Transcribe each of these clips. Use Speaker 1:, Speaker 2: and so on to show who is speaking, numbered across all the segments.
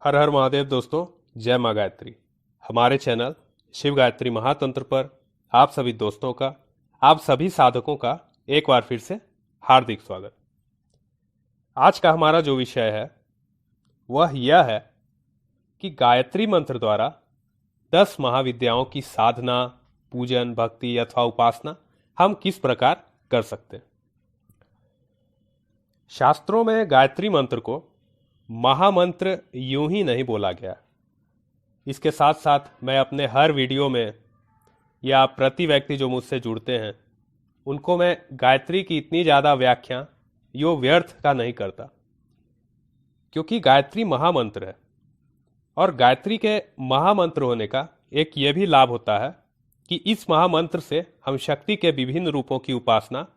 Speaker 1: हर हर महादेव दोस्तों। जय माँ गायत्री। हमारे चैनल शिव गायत्री महातंत्र पर आप सभी दोस्तों का, आप सभी साधकों का एक बार फिर से हार्दिक स्वागत। आज का हमारा जो विषय है वह यह है कि गायत्री मंत्र द्वारा 10 महाविद्याओं की साधना, पूजन, भक्ति अथवा उपासना हम किस प्रकार कर सकते हैं। शास्त्रों में गायत्री मंत्र को महामंत्र यूं ही नहीं बोला गया। इसके साथ साथ मैं अपने हर वीडियो में या प्रति व्यक्ति जो मुझसे जुड़ते हैं उनको मैं गायत्री की इतनी ज़्यादा व्याख्या यो व्यर्थ का नहीं करता, क्योंकि गायत्री महामंत्र है और गायत्री के महामंत्र होने का एक ये भी लाभ होता है कि इस महामंत्र से हम शक्ति के विभिन्न रूपों की उपासना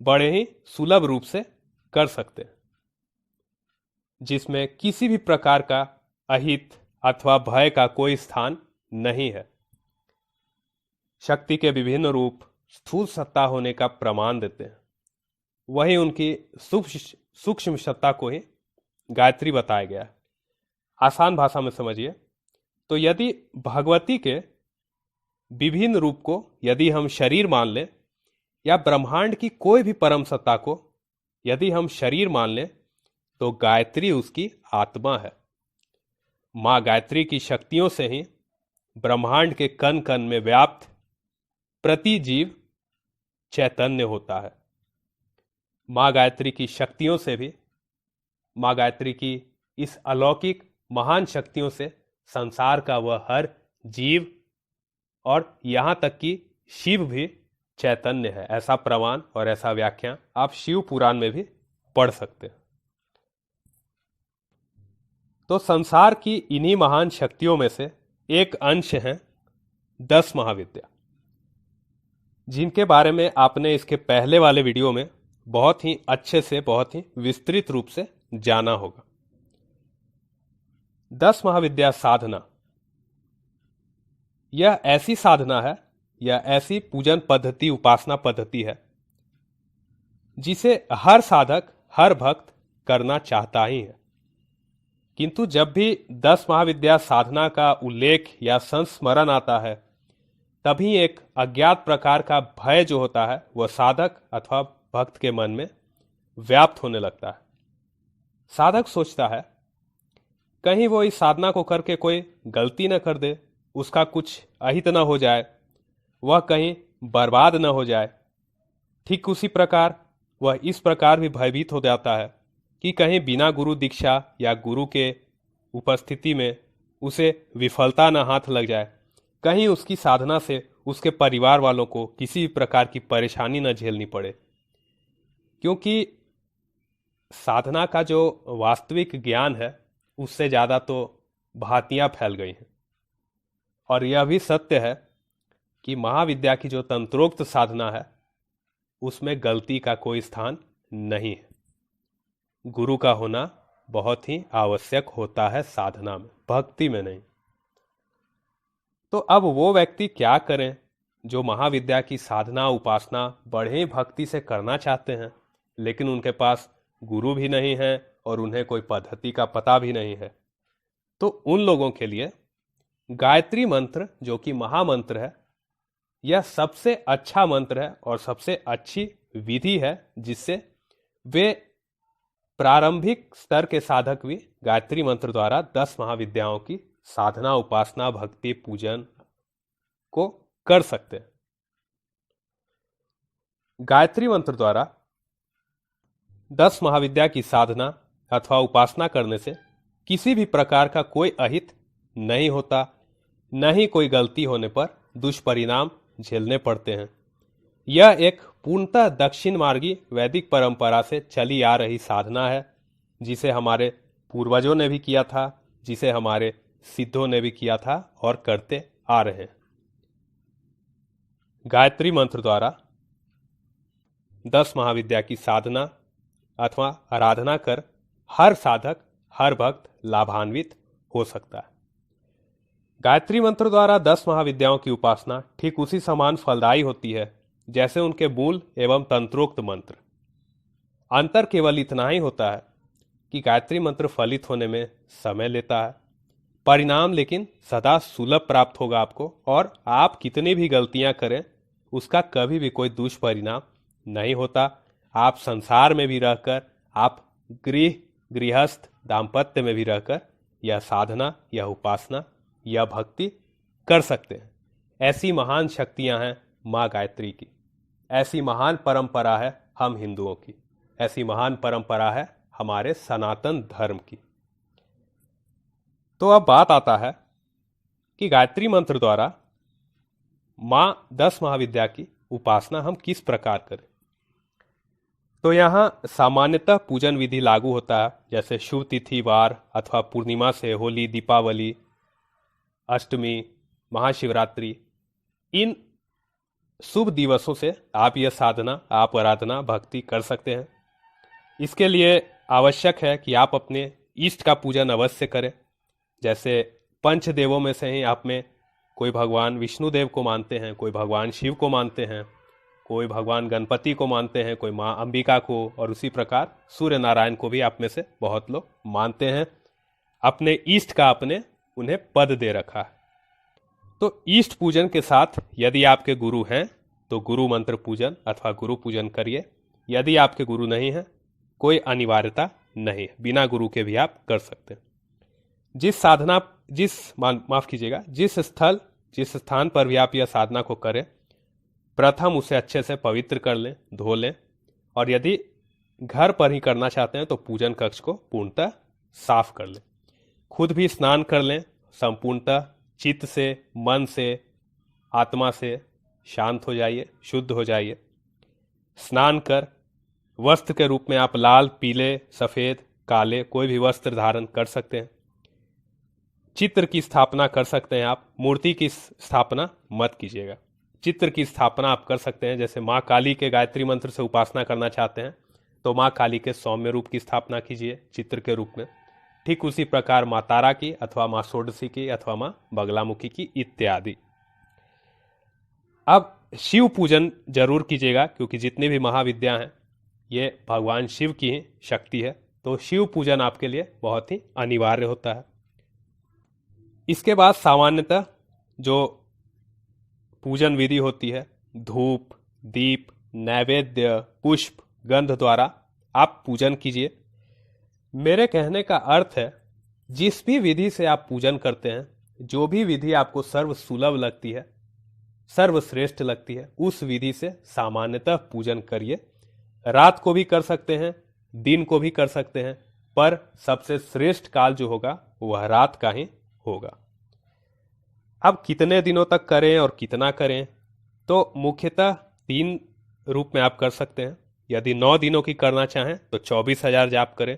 Speaker 1: बड़े ही सुलभ रूप से कर सकते हैं, जिसमें किसी भी प्रकार का अहित अथवा भय का कोई स्थान नहीं है। शक्ति के विभिन्न रूप स्थूल सत्ता होने का प्रमाण देते हैं, वही उनकी सूक्ष्म सत्ता को ही गायत्री बताया गया है। आसान भाषा में समझिए तो यदि भगवती के विभिन्न रूप को यदि हम शरीर मान लें या ब्रह्मांड की कोई भी परम सत्ता को यदि हम शरीर मान लें तो गायत्री उसकी आत्मा है। मां गायत्री की शक्तियों से ही ब्रह्मांड के कण कण में व्याप्त प्रति जीव चैतन्य होता है। मां गायत्री की शक्तियों से भी, मां गायत्री की इस अलौकिक महान शक्तियों से संसार का वह हर जीव और यहां तक कि शिव भी चैतन्य है। ऐसा प्रमाण और ऐसा व्याख्या आप शिव पुराण में भी पढ़ सकते हैं। तो संसार की इन्हीं महान शक्तियों में से एक अंश है 10 महाविद्या, जिनके बारे में आपने इसके पहले वाले वीडियो में बहुत ही अच्छे से, बहुत ही विस्तृत रूप से जाना होगा। 10 महाविद्या साधना यह ऐसी साधना है, यह ऐसी पूजन पद्धति, उपासना पद्धति है जिसे हर साधक, हर भक्त करना चाहता ही है। किंतु जब भी 10 महाविद्या साधना का उल्लेख या संस्मरण आता है तभी एक अज्ञात प्रकार का भय जो होता है वह साधक अथवा भक्त के मन में व्याप्त होने लगता है। साधक सोचता है कहीं वो इस साधना को करके कोई गलती न कर दे, उसका कुछ अहित न हो जाए, वह कहीं बर्बाद न हो जाए। ठीक उसी प्रकार वह इस प्रकार भी भयभीत हो जाता है कि कहीं बिना गुरु दीक्षा या गुरु के उपस्थिति में उसे विफलता न हाथ लग जाए, कहीं उसकी साधना से उसके परिवार वालों को किसी भी प्रकार की परेशानी न झेलनी पड़े। क्योंकि साधना का जो वास्तविक ज्ञान है उससे ज़्यादा तो भांतियाँ फैल गई हैं। और यह भी सत्य है कि महाविद्या की जो तंत्रोक्त साधना है उसमें गलती का कोई स्थान नहीं है। गुरु का होना बहुत ही आवश्यक होता है साधना में, भक्ति में नहीं। तो अब वो व्यक्ति क्या करें जो महाविद्या की साधना, उपासना बड़े ही भक्ति से करना चाहते हैं, लेकिन उनके पास गुरु भी नहीं है और उन्हें कोई पद्धति का पता भी नहीं है। तो उन लोगों के लिए गायत्री मंत्र जो कि महामंत्र है, यह सबसे अच्छा मंत्र है और सबसे अच्छी विधि है जिससे वे प्रारंभिक स्तर के साधक भी गायत्री मंत्र द्वारा 10 महाविद्याओं की साधना, उपासना, भक्ति, पूजन को कर सकते हैं। गायत्री मंत्र द्वारा 10 महाविद्या की साधना अथवा उपासना करने से किसी भी प्रकार का कोई अहित नहीं होता, न ही कोई गलती होने पर दुष्परिणाम झेलने पड़ते हैं। यह एक पूर्णतः दक्षिण मार्गी वैदिक परंपरा से चली आ रही साधना है, जिसे हमारे पूर्वजों ने भी किया था, जिसे हमारे सिद्धों ने भी किया था और करते आ रहे हैं। गायत्री मंत्र द्वारा 10 महाविद्या की साधना अथवा आराधना कर हर साधक, हर भक्त लाभान्वित हो सकता है। गायत्री मंत्र द्वारा 10 महाविद्याओं की उपासना ठीक उसी समान फलदायी होती है जैसे उनके मूल एवं तंत्रोक्त मंत्र। अंतर केवल इतना ही होता है कि गायत्री मंत्र फलित होने में समय लेता है, परिणाम लेकिन सदा सुलभ प्राप्त होगा आपको, और आप कितनी भी गलतियां करें उसका कभी भी कोई दुष्परिणाम नहीं होता। आप संसार में भी रहकर, आप गृहस्थ दाम्पत्य में भी रहकर यह साधना, यह उपासना, यह भक्ति कर सकते हैं। ऐसी महान शक्तियां हैं माँ गायत्री की, ऐसी महान परंपरा है हम हिंदुओं की, ऐसी महान परंपरा है हमारे सनातन धर्म की। तो अब बात आता है कि गायत्री मंत्र द्वारा माँ 10 महाविद्या की उपासना हम किस प्रकार करें। तो यहाँ सामान्यतः पूजन विधि लागू होता है, जैसे शुभ तिथि वार अथवा पूर्णिमा से होली, दीपावली, अष्टमी, महाशिवरात्रि, इन शुभ दिवसों से आप यह साधना, आप आराधना, भक्ति कर सकते हैं। इसके लिए आवश्यक है कि आप अपने इष्ट का पूजन अवश्य करें। जैसे पंचदेवों में से ही आप में कोई भगवान विष्णुदेव को मानते हैं, कोई भगवान शिव को मानते हैं, कोई भगवान गणपति को मानते हैं, कोई माँ अंबिका को, और उसी प्रकार सूर्य नारायण को भी आप में से बहुत लोग मानते हैं। अपने इष्ट का आपने उन्हें पद दे रखा है। तो इष्ट पूजन के साथ यदि आपके गुरु हैं तो गुरु मंत्र पूजन अथवा गुरु पूजन करिए। यदि आपके गुरु नहीं हैं, कोई अनिवार्यता नहीं, बिना गुरु के भी आप कर सकते हैं। जिस स्थान पर भी आप यह साधना को करें, प्रथम उसे अच्छे से पवित्र कर लें, धो लें, और यदि घर पर ही करना चाहते हैं तो पूजन कक्ष को पूर्णतः साफ कर लें। खुद भी स्नान कर लें, संपूर्णतः चित्त से, मन से, आत्मा से शांत हो जाइए, शुद्ध हो जाइए। स्नान कर वस्त्र के रूप में आप लाल, पीले, सफेद, काले कोई भी वस्त्र धारण कर सकते हैं। चित्र की स्थापना कर सकते हैं आप, मूर्ति की स्थापना मत कीजिएगा। चित्र की स्थापना आप कर सकते हैं। जैसे माँ काली के गायत्री मंत्र से उपासना करना चाहते हैं तो माँ काली के सौम्य रूप की स्थापना कीजिए चित्र के रूप में। ठीक उसी प्रकार माँ तारा की अथवा माँ षोडशी की अथवा माँ बगलामुखी की इत्यादि। अब शिव पूजन जरूर कीजिएगा, क्योंकि जितनी भी महाविद्या हैं ये भगवान शिव की ही शक्ति है, तो शिव पूजन आपके लिए बहुत ही अनिवार्य होता है। इसके बाद सामान्यतः जो पूजन विधि होती है, धूप, दीप, नैवेद्य, पुष्प, गंध द्वारा आप पूजन कीजिए। मेरे कहने का अर्थ है, जिस भी विधि से आप पूजन करते हैं, जो भी विधि आपको सर्व सुलभ लगती है, सर्वश्रेष्ठ लगती है, उस विधि से सामान्यतः पूजन करिए। रात को भी कर सकते हैं, दिन को भी कर सकते हैं, पर सबसे श्रेष्ठ काल जो होगा वह रात का ही होगा। अब कितने दिनों तक करें और कितना करें, तो मुख्यतः 3 रूप में आप कर सकते हैं। यदि 9 दिनों की करना चाहें तो 24,000 जाप करें,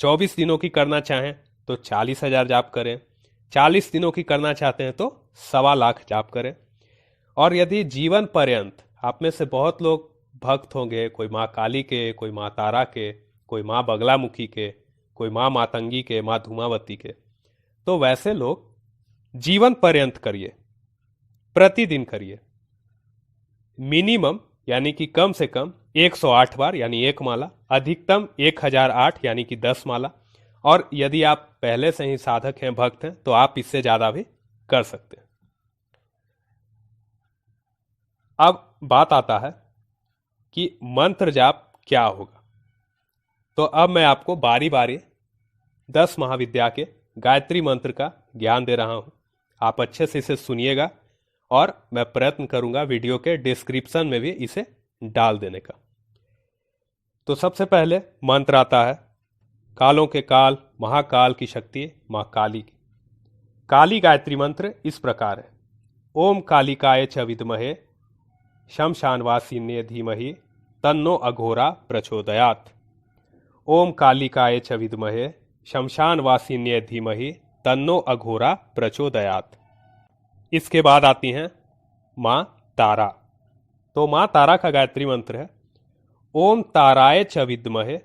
Speaker 1: 24 दिनों की करना चाहें तो 40,000 जाप करें, 40 दिनों की करना चाहते हैं तो 1.25 लाख जाप करें। और यदि जीवन पर्यंत, आप में से बहुत लोग भक्त होंगे, कोई माँ काली के, कोई माँ तारा के, कोई माँ बगलामुखी के, कोई माँ मातंगी के, माँ धूमावती के, तो वैसे लोग जीवन पर्यंत करिए, प्रतिदिन करिए। मिनिमम यानी कि कम से कम 108 बार यानी 1 माला, अधिकतम 1008 यानी कि 10 माला, और यदि आप पहले से ही साधक हैं, भक्त हैं, तो आप इससे ज्यादा भी कर सकते हैं। अब बात आता है कि मंत्र जाप क्या होगा। तो अब मैं आपको बारी बारी 10 महाविद्या के गायत्री मंत्र का ज्ञान दे रहा हूं। आप अच्छे से इसे सुनिएगा और मैं प्रयत्न करूंगा वीडियो के डिस्क्रिप्शन में भी इसे डाल देने का। तो सबसे पहले मंत्र आता है, कालों के काल, महाकाल की शक्ति मां काली की। काली गायत्री मंत्र इस प्रकार है, ओम कालिकाय च विद्महे शमशानवासिन्ये धीमहि तन्नो अघोरा प्रचोदयात्। ओम कालिकाय च विद्महे शमशानवासिन्ये धीमहि तन्नो अघोरा प्रचोदयात्। इसके बाद आती हैं मां तारा। तो मां तारा का गायत्री मंत्र है, ओम ताराय च विद्महे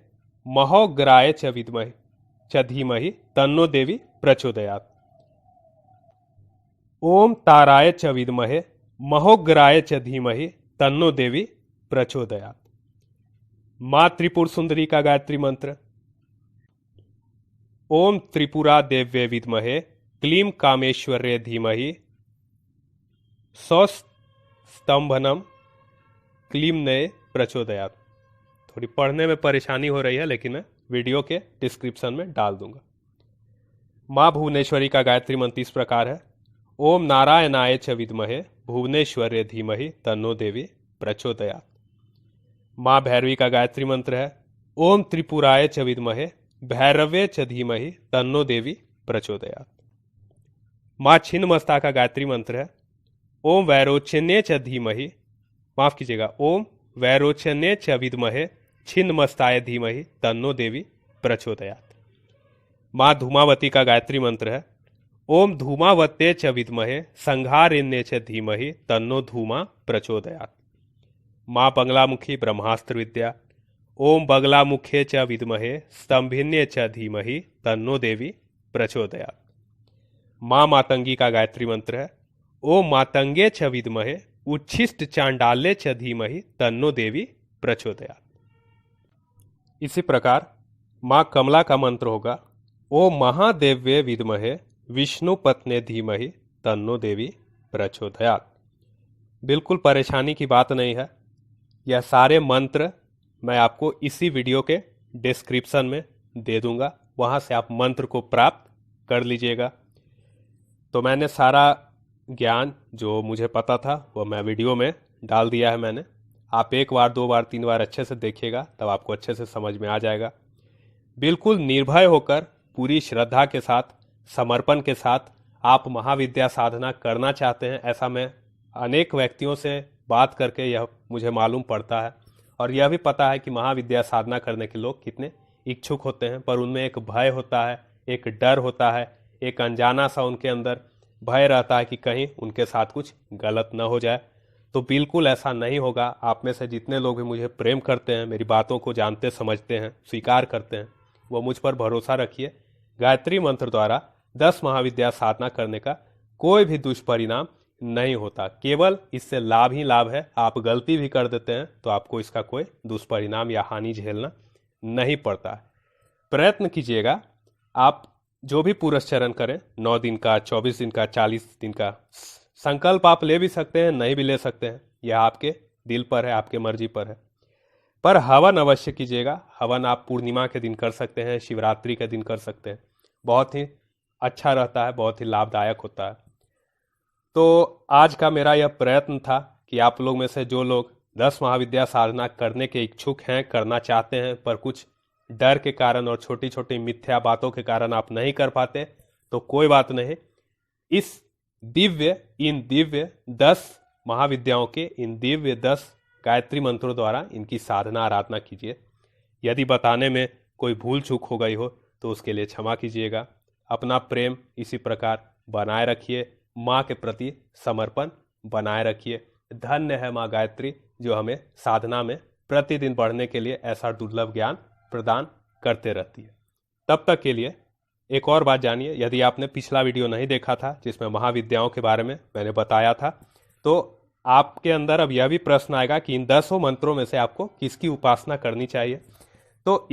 Speaker 1: महोग्राय च विद्महे च धीमहि तन्नो देवी प्रचोदयात्। ओम ताराय च विद्महे महोग्राय च धीमहि तन्नो देवी प्रचोदयात्। मां त्रिपुर सुंदरी का गायत्री मंत्र, ओम त्रिपुरा देव्ये विद्महे क्लीं कामेश्वर्ये धीमहि सौस्तंभनम क्लीम्नये प्रचोदयात्। थोड़ी पढ़ने में परेशानी हो रही है, लेकिन मैं वीडियो के डिस्क्रिप्शन में डाल दूंगा। माँ भुवनेश्वरी का गायत्री मंत्र इस प्रकार है। ओम नारायणाय च विद्महे भुवनेश्वर्ये धीमहि तन्नो देवी प्रचोदयात्। माँ भैरवी का गायत्री मंत्र है। ओम त्रिपुराय च विद्महे भैरवे च धीमहि तन्नो देवी प्रचोदयात्। माँ छिन्नमस्ता का गायत्री मंत्र है। ओम वैरोचन्ये च धीमहि, माफ कीजिएगा, ओम वैरोचन्ये च विद्महे छिन्नमस्ताय धीमहि तन्नो देवी प्रचोदयात्। माँ धूमावती का गायत्री मंत्र है। ओम धूमावत्ये च विद्महे संघारिण्ये च धीमहि तन्नो धूमा प्रचोदयात्। माँ बगलामुखी ब्रह्मास्त्र विद्या। ओम बगलामुखे च विद्महे स्तंभिन्ये च धीमहि तन्नो देवी प्रचोदयात्। माँ मातंगी का गायत्री मंत्र है। ओम मातंगे च विद्महे उच्छिष्ट चांडाल्ये च धीमहि तन्नो देवी प्रचोदयात्। इसी प्रकार माँ कमला का मंत्र होगा। ओम महादेव्ये विद्महे विष्णु पत्ने धीमहि तन्नो देवी प्रचोदयात्। बिल्कुल परेशानी की बात नहीं है। यह सारे मंत्र मैं आपको इसी वीडियो के डिस्क्रिप्शन में दे दूंगा, वहां से आप मंत्र को प्राप्त कर लीजिएगा। तो मैंने सारा ज्ञान जो मुझे पता था वो मैं वीडियो में डाल दिया है मैंने। आप एक बार, दो बार, तीन बार अच्छे से देखिएगा, तब आपको अच्छे से समझ में आ जाएगा। बिल्कुल निर्भय होकर, पूरी श्रद्धा के साथ, समर्पण के साथ आप महाविद्या साधना करना चाहते हैं, ऐसा मैं अनेक व्यक्तियों से बात करके यह मुझे मालूम पड़ता है। और यह भी पता है कि महाविद्या साधना करने के लोग कितने इच्छुक होते हैं, पर उनमें एक भय होता है, एक डर होता है, एक अनजाना सा उनके अंदर भय रहता है कि कहीं उनके साथ कुछ गलत न हो जाए। तो बिल्कुल ऐसा नहीं होगा। आप में से जितने लोग भी मुझे प्रेम करते हैं, मेरी बातों को जानते समझते हैं, स्वीकार करते हैं, वो मुझ पर भरोसा रखिए। गायत्री मंत्र द्वारा 10 महाविद्या साधना करने का कोई भी दुष्परिणाम नहीं होता, केवल इससे लाभ ही लाभ है। आप गलती भी कर देते हैं तो आपको इसका कोई दुष्परिणाम या हानि झेलना नहीं पड़ता है। प्रयत्न कीजिएगा, आप जो भी पुरस्चरण करें, 9 दिन का, 24 दिन का, 40 दिन का, संकल्प आप ले भी सकते हैं, नहीं भी ले सकते हैं, यह आपके दिल पर है, आपके मर्जी पर है। पर हवन अवश्य कीजिएगा। हवन आप पूर्णिमा के दिन कर सकते हैं, शिवरात्रि के दिन कर सकते हैं, बहुत ही अच्छा रहता है, बहुत ही लाभदायक होता है। तो आज का मेरा यह प्रयत्न था कि आप लोग में से जो लोग 10 महाविद्या साधना करने के इच्छुक हैं, करना चाहते हैं, पर कुछ डर के कारण और छोटी छोटी मिथ्या बातों के कारण आप नहीं कर पाते, तो कोई बात नहीं। इन दिव्य 10 महाविद्याओं के इन दिव्य 10 गायत्री मंत्रों द्वारा इनकी साधना आराधना कीजिए। यदि बताने में कोई भूल चूक हो गई हो तो उसके लिए क्षमा कीजिएगा। अपना प्रेम इसी प्रकार बनाए रखिए, माँ के प्रति समर्पण बनाए रखिए। धन्य है माँ गायत्री, जो हमें साधना में प्रतिदिन बढ़ने के लिए ऐसा दुर्लभ ज्ञान प्रदान करते रहती है। तब तक के लिए एक और बात जानिए, यदि आपने पिछला वीडियो नहीं देखा था जिसमें महाविद्याओं के बारे में मैंने बताया था, तो आपके अंदर अब यह भी प्रश्न आएगा कि इन 10 मंत्रों में से आपको किसकी उपासना करनी चाहिए। तो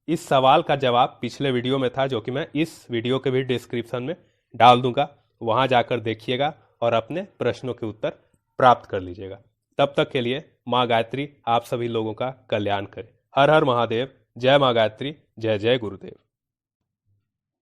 Speaker 1: इस सवाल का जवाब पिछले वीडियो में था, जो कि मैं इस वीडियो के भी डिस्क्रिप्शन में डाल दूंगा, वहां जाकर देखिएगा और अपने प्रश्नों के उत्तर प्राप्त कर लीजिएगा। तब तक के लिए माँ गायत्री आप सभी लोगों का कल्याण करे। हर हर महादेव। जय माँ गायत्री। जय जय गुरुदेव।